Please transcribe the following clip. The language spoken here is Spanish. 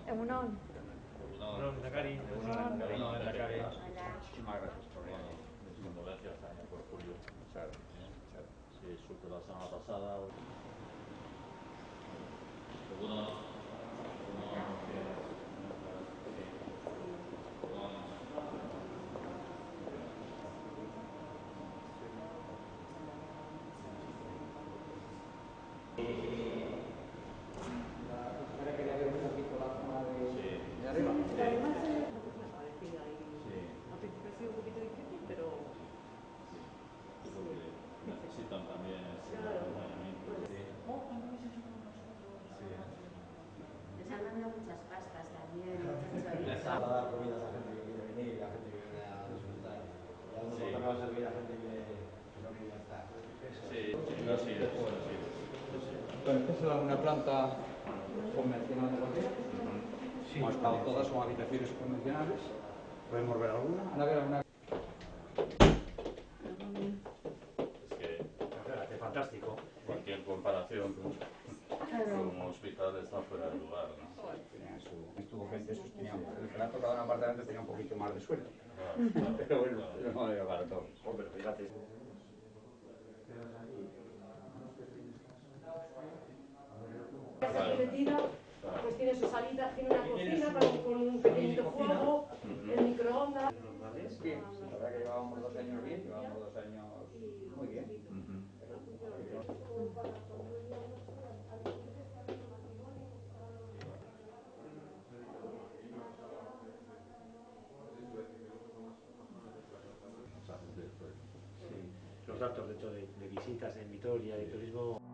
Egunon. No, Lehendakari. Lehendakari. Muchísimas gracias por venir. Condolencias también por Julio. Muchas gracias. Sí, supe la semana pasada. Algunos. La consejera quería ver un poquito la zona de arriba. Además, Al principio ha sido un poquito difícil, pero Es lo que necesitan también ese acompañamiento. Les han mandado muchas pastas también, muchos Les chorizos. va a dar comida a la gente que quiere venir y la gente que viene a disfrutar. Y a lo mejor también va a servir a gente que no quiere estar. Sí, así es. Bueno, esta es una planta convencional de hotel. Como has estado todas, son habitaciones convencionales. Podemos ver alguna. A ver, alguna. Es que es fantástico. cualquier comparación con un hospital está fuera de lugar, ¿no? Estuvo gente, esos tenían, el que le ha tocado en apartamento tenía un poquito más de sueldo. Claro, Pero bueno, no había para todos. Hombre, fíjate. casa aquí metida, pues tiene su salita, tiene una cocina con un pequeñito fuego, el microondas. Bien, la verdad que llevábamos 2 años bien, llevábamos 2 años muy bien. Los datos de hecho de visitas en Vitoria y turismo.